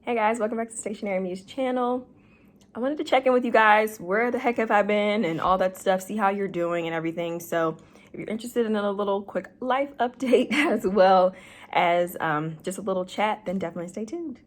Hey guys, welcome back to Stationery Muse channel. I wanted to check in with you guys. Where the heck have I been and all that stuff, see how you're doing and everything. So if you're interested in a little quick life update as well as just a little chat, then definitely stay tuned.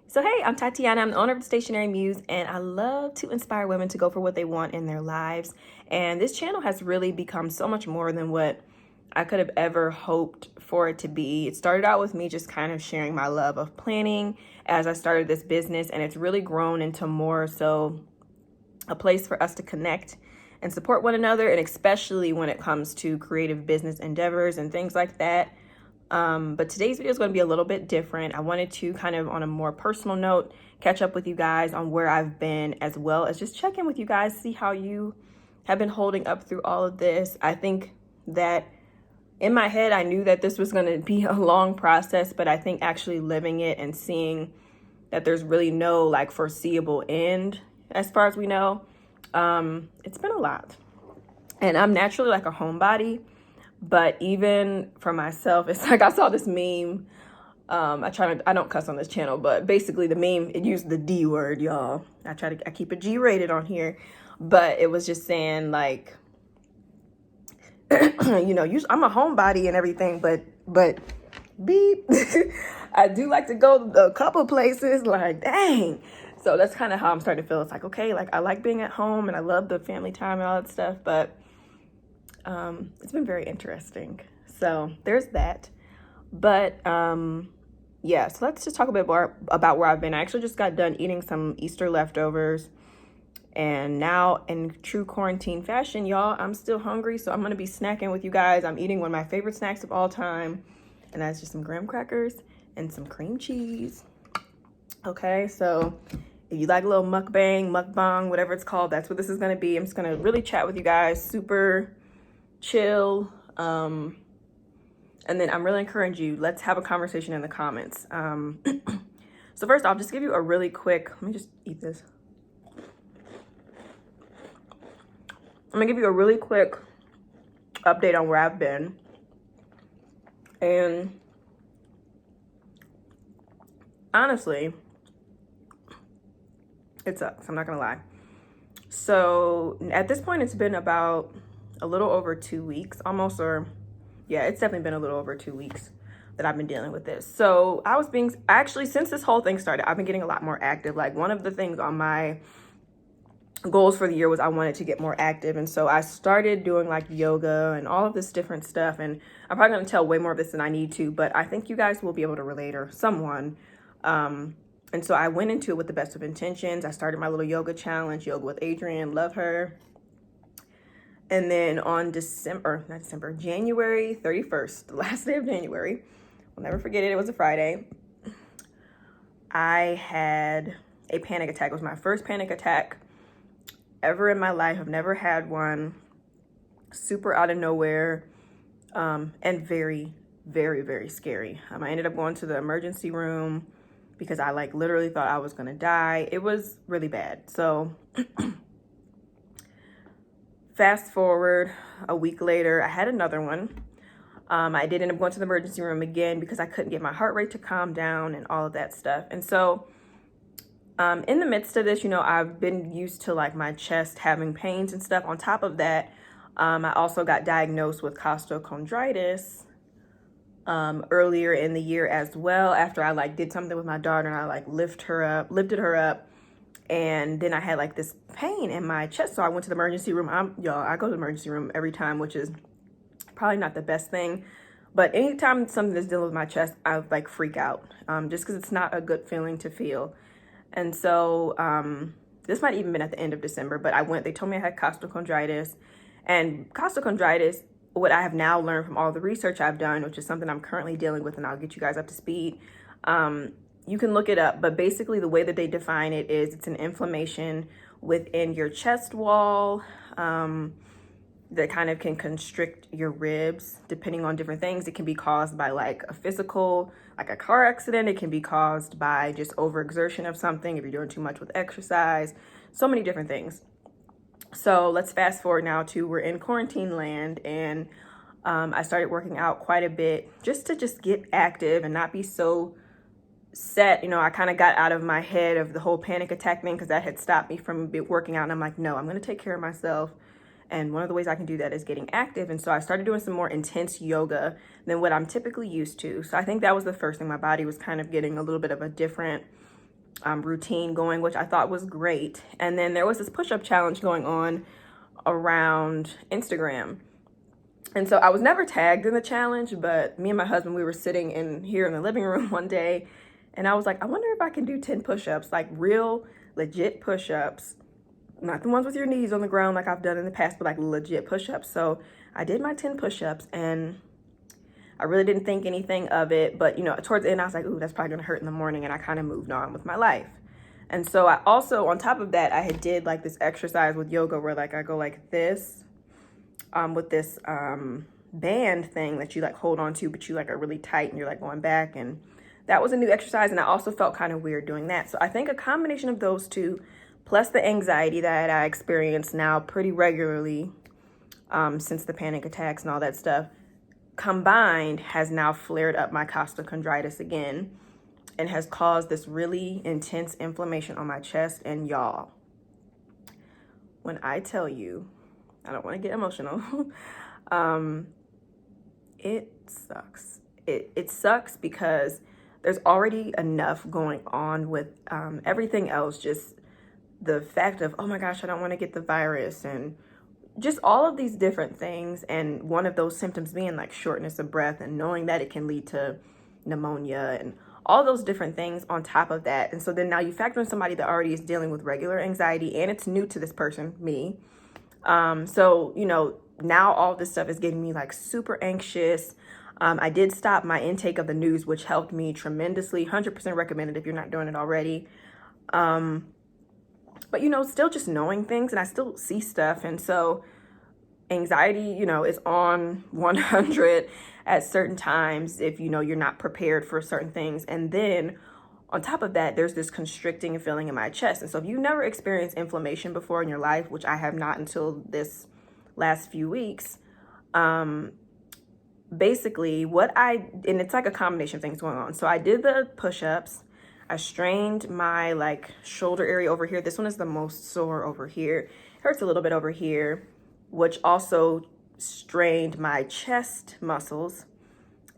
So hey, I'm Tatiana. I'm the owner of the Stationery Muse, and I love to inspire women to go for what they want in their lives. And this channel has really become so much more than what I could have ever hoped for it to be. It started out with me just kind of sharing my love of planning as I started this business, and it's really grown into more so a place for us to connect and support one another, and especially when it comes to creative business endeavors and things like that. But today's video is going to be a little bit different. I wanted to kind of on a more personal note, catch up with you guys on where I've been, as well as just check in with you guys, see how you have been holding up through all of this. I think that in my head, I knew that this was going to be a long process, but I think actually living it and seeing that there's really no like foreseeable end as far as we know, it's been a lot. And I'm naturally like a homebody. But even for myself, it's like I saw this meme. I don't cuss on this channel, but basically the meme, it used the D word, y'all. I keep it G-rated on here, but it was just saying like, you know, I'm a homebody and everything, but beep, I do like to go a couple places, like, dang. So that's kind of how I'm starting to feel. It's like, okay, like I like being at home and I love the family time and all that stuff, but it's been very interesting. So there's that. But yeah, so let's just talk a bit more about where I've been. I actually just got done eating some Easter leftovers, and now in true quarantine fashion, y'all, I'm still hungry, so I'm gonna be snacking with you guys. I'm eating one of my favorite snacks of all time, and that's just some graham crackers and some cream cheese. Okay, so if you like a little mukbang, whatever it's called, that's what this is gonna be. I'm just gonna really chat with you guys, super chill, and then I'm really encouraging you, let's have a conversation in the comments. So first I'll just give you a really quick, let me just eat this. I'm gonna give you a really quick update on where I've been. And honestly, it sucks, I'm not gonna lie. So at this point, it's been about a little over 2 weeks almost, or yeah, it's definitely been a little over 2 weeks that I've been dealing with this. So actually, since this whole thing started, I've been getting a lot more active. Like one of the things on my goals for the year was I wanted to get more active. And so I started doing like yoga and all of this different stuff. And I'm probably going to tell way more of this than I need to, but I think you guys will be able to relate, or someone. And so I went into it with the best of intentions. I started my little yoga challenge, Yoga with Adrienne, love her. And then on January 31st, the last day of January, I'll never forget it, it was a Friday, I had a panic attack. It was my first panic attack ever in my life. I've never had one. Super out of nowhere, and very, very, very scary. I ended up going to the emergency room because I like literally thought I was gonna die. It was really bad. So fast forward a week later, I had another one. I did end up going to the emergency room again because I couldn't get my heart rate to calm down and all of that stuff. And so in the midst of this, you know, I've been used to like my chest having pains and stuff. On top of that, I also got diagnosed with costochondritis earlier in the year as well, after I like did something with my daughter and I like lifted her up. And then I had like this pain in my chest. So I went to the emergency room. I go to the emergency room every time, which is probably not the best thing. But anytime something is dealing with my chest, I like freak out, just because it's not a good feeling to feel. And so this might even been at the end of December, but they told me I had costochondritis. And costochondritis, what I have now learned from all the research I've done, which is something I'm currently dealing with, and I'll get you guys up to speed. You can look it up, but basically the way that they define it is it's an inflammation within your chest wall, that kind of can constrict your ribs depending on different things. It can be caused by like a physical, like a car accident. It can be caused by just overexertion of something if you're doing too much with exercise. So many different things. So let's fast forward now to we're in quarantine land, and I started working out quite a bit just to get active and not be so set. You know, I kind of got out of my head of the whole panic attack thing because that had stopped me from working out. And I'm like, no, I'm going to take care of myself. And one of the ways I can do that is getting active. And so I started doing some more intense yoga than what I'm typically used to. So I think that was the first thing. My body was kind of getting a little bit of a different routine going, which I thought was great. And then there was this push-up challenge going on around Instagram. And so I was never tagged in the challenge, but me and my husband, we were sitting in here in the living room one day, and I was like, I wonder if I can do 10 push-ups, like real legit push-ups, not the ones with your knees on the ground like I've done in the past, but like legit push-ups. So I did my 10 push-ups, and I really didn't think anything of it. But, you know, towards the end, I was like, ooh, that's probably gonna hurt in the morning. And I kind of moved on with my life. And so I also, on top of that, I had did like this exercise with yoga where like I go like this with this band thing that you like hold on to, but you like are really tight and you're like going back. And that was a new exercise. And I also felt kind of weird doing that. So I think a combination of those two, plus the anxiety that I experience now pretty regularly since the panic attacks and all that stuff, combined has now flared up my costochondritis again and has caused this really intense inflammation on my chest. And y'all, when I tell you, I don't want to get emotional, it sucks. It sucks because there's already enough going on with everything else, just the fact of, oh my gosh, I don't want to get the virus, and just all of these different things. And one of those symptoms being like shortness of breath, and knowing that it can lead to pneumonia and all those different things on top of that. And so then now you factor in somebody that already is dealing with regular anxiety, and it's new to this person, me. So, you know, now all this stuff is getting me like super anxious. I did stop my intake of the news, which helped me tremendously. 100% recommended if you're not doing it already. But, you know, still just knowing things, and I still see stuff. And so anxiety, you know, is on 100 at certain times if, you know, you're not prepared for certain things. And then on top of that, there's this constricting feeling in my chest. And so if you've never experienced inflammation before in your life, which I have not until this last few weeks, basically and it's like a combination of things going on. So I did the push-ups. I strained my like shoulder area over here. This one is the most sore over here. It hurts a little bit over here, which also strained my chest muscles.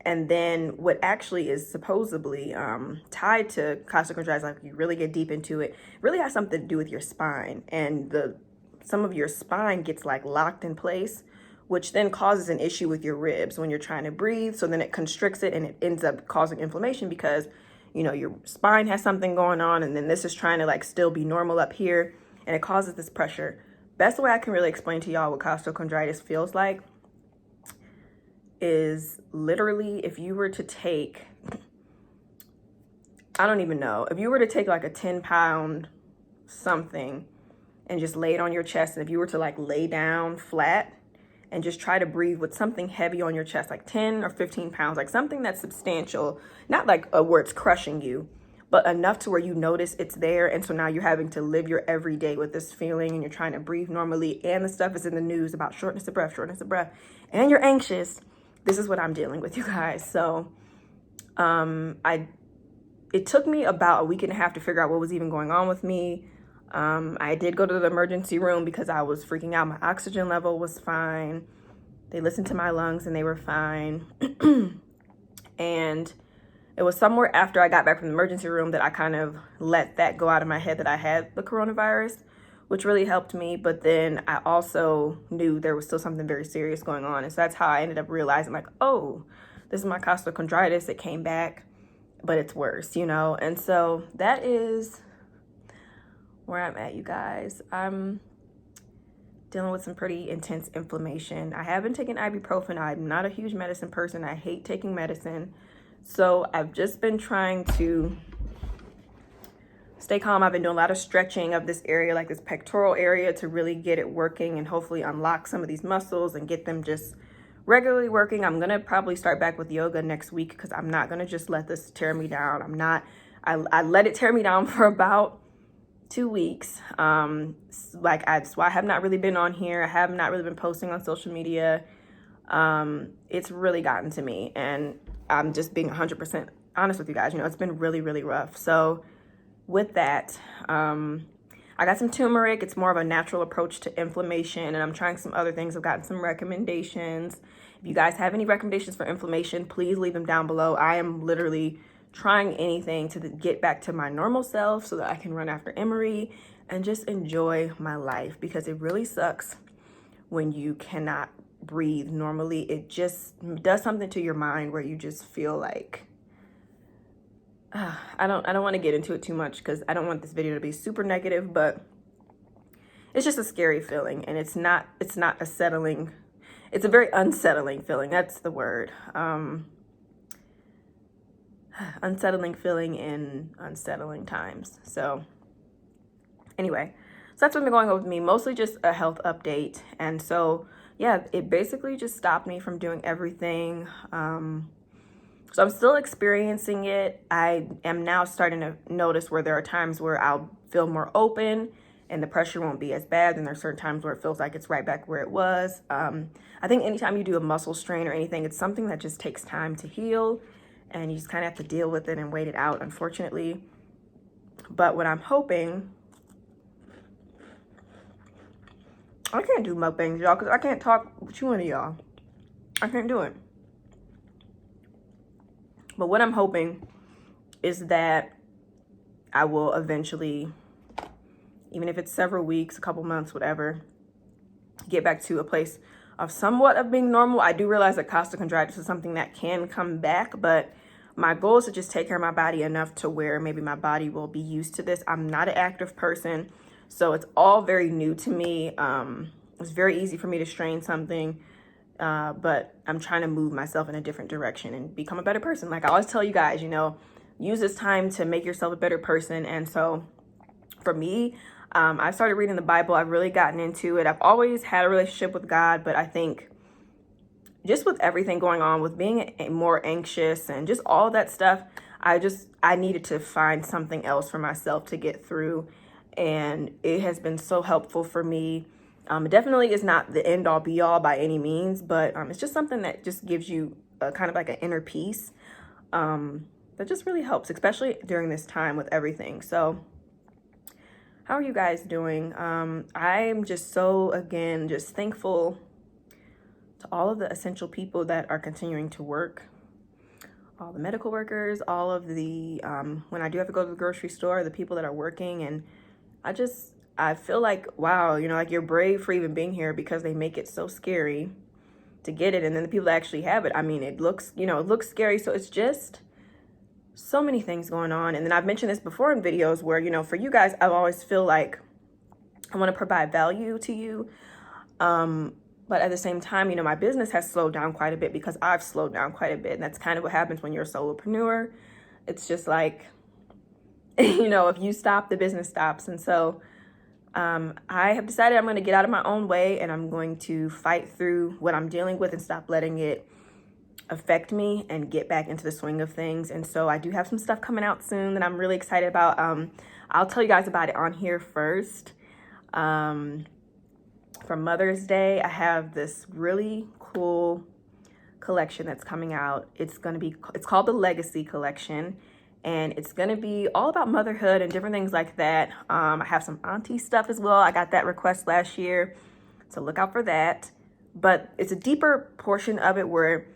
And then what actually is supposedly tied to costochondritis, like you really get deep into it, really has something to do with your spine. And some of your spine gets like locked in place, which then causes an issue with your ribs when you're trying to breathe. So then it constricts it, and it ends up causing inflammation because, you know, your spine has something going on, and then this is trying to like still be normal up here, and it causes this pressure. Best way I can really explain to y'all what costochondritis feels like is literally if you were to take, I don't even know, if you were to take like a 10-pound something and just lay it on your chest, and if you were to like lay down flat and just try to breathe with something heavy on your chest, like 10 or 15 pounds, like something that's substantial, not like where it's crushing you, but enough to where you notice it's there. And so now you're having to live your everyday with this feeling, and you're trying to breathe normally, and the stuff is in the news about shortness of breath, and you're anxious. This is what I'm dealing with, you guys. So it took me about a week and a half to figure out what was even going on with me. I did go to the emergency room because I was freaking out. My oxygen level was fine. They listened to my lungs and they were fine. And it was somewhere after I got back from the emergency room that I kind of let that go out of my head that I had the coronavirus, which really helped me. But then I also knew there was still something very serious going on. And so that's how I ended up realizing, like, oh, this is my costochondritis. It came back, but it's worse, you know? And so that is where I'm at, you guys. I'm dealing with some pretty intense inflammation. I have been taking ibuprofen. I'm not a huge medicine person. I hate taking medicine. So I've just been trying to stay calm. I've been doing a lot of stretching of this area, like this pectoral area, to really get it working and hopefully unlock some of these muscles and get them just regularly working. I'm gonna probably start back with yoga next week because I'm not gonna just let this tear me down. I let it tear me down for about 2 weeks. That's why I have not really been on here. I have not really been posting on social media. It's really gotten to me, and I'm just being 100% honest with you guys. It's been really, really rough. So with that, I got some turmeric. It's more of a natural approach to inflammation, and I'm trying some other things. I've gotten some recommendations. If you guys have any recommendations for inflammation, please leave them down below. I am literally trying anything to get back to my normal self so that I can run after Emery and just enjoy my life, because it really sucks when you cannot breathe normally. It just does something to your mind where you just feel like, I don't want to get into it too much because I don't want this video to be super negative, but it's just a scary feeling, and it's not a settling. It's a very unsettling feeling. That's the word. Unsettling feeling in unsettling times. So anyway, so that's what's been going on with me, mostly just a health update. And so yeah, it basically just stopped me from doing everything. So I'm still experiencing it. I am now starting to notice where there are times where I'll feel more open and the pressure won't be as bad. And there's certain times where it feels like it's right back where it was. I think anytime you do a muscle strain or anything, it's something that just takes time to heal, and you just kind of have to deal with it and wait it out, unfortunately. But what I'm hoping, I can't do mukbangs, y'all, because I can't talk with you and y'all. I can't do it. But what I'm hoping is that I will eventually, even if it's several weeks, a couple months, whatever, get back to a place of somewhat of being normal. I do realize that costochondritis is something that can come back, but my goal is to just take care of my body enough to where maybe my body will be used to this. I'm not an active person, so it's all very new to me. It's very easy for me to strain something. But I'm trying to move myself in a different direction and become a better person. Like I always tell you guys, use this time to make yourself a better person. And so for me, I started reading the Bible. I've really gotten into it. I've always had a relationship with God, but I think just with everything going on, with being more anxious and just all that stuff, I needed to find something else for myself to get through. And it has been so helpful for me. It definitely is not the end all be all by any means, but it's just something that just gives you kind of like an inner peace that just really helps, especially during this time with everything. So how are you guys doing? I'm just so, again, just thankful to all of the essential people that are continuing to work, all the medical workers, all of the, when I do have to go to the grocery store, the people that are working. And I feel like, wow, like you're brave for even being here, because they make it so scary to get it. And then the people that actually have it, I mean, it looks scary. So it's just so many things going on. And then I've mentioned this before in videos where, for you guys, I always feel like I want to provide value to you. But at the same time, my business has slowed down quite a bit because I've slowed down quite a bit. And that's kind of what happens when you're a solopreneur. It's just like, if you stop, the business stops. And so I have decided I'm going to get out of my own way, and I'm going to fight through what I'm dealing with and stop letting it affect me and get back into the swing of things. And so I do have some stuff coming out soon that I'm really excited about. I'll tell you guys about it on here first. For Mother's Day, I have this really cool collection that's coming out. It's called the Legacy Collection. And it's going to be all about motherhood and different things like that. I have some auntie stuff as well. I got that request last year, so look out for that. But it's a deeper portion of it where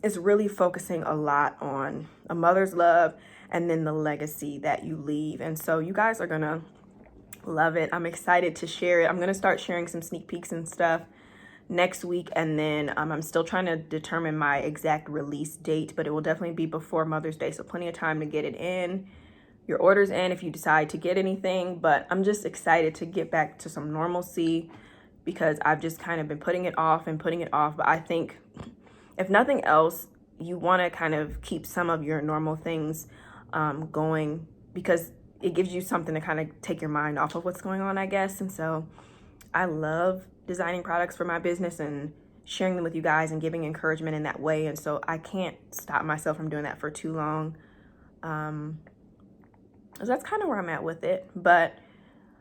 it's really focusing a lot on a mother's love and then the legacy that you leave. And so you guys are going to love it. I'm excited to share it. I'm going to start sharing some sneak peeks and stuff next week, and then I'm still trying to determine my exact release date, but it will definitely be before Mother's Day, so plenty of time to get it in, your orders in if you decide to get anything. But I'm just excited to get back to some normalcy, because I've just kind of been putting it off. But I think if nothing else, you want to kind of keep some of your normal things going, because it gives you something to kind of take your mind off of what's going on, I guess. And so I love designing products for my business and sharing them with you guys and giving encouragement in that way. And so I can't stop myself from doing that for too long. So that's kind of where I'm at with it, but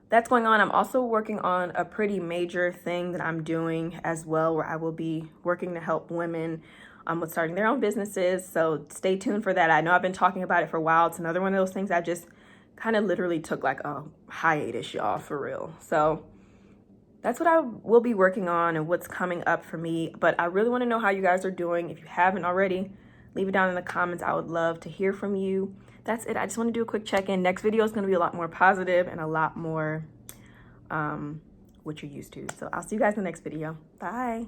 that's going on. I'm also working on a pretty major thing that I'm doing as well, where I will be working to help women with starting their own businesses. So stay tuned for that. I know I've been talking about it for a while. It's another one of those things I just kind of literally took like a hiatus, y'all, for real. So that's what I will be working on and what's coming up for me. But I really want to know how you guys are doing. If you haven't already, leave it down in the comments. I would love to hear from you. That's it. I just want to do a quick check-in. Next video is going to be a lot more positive and a lot more what you're used to. So I'll see you guys in the next video. Bye.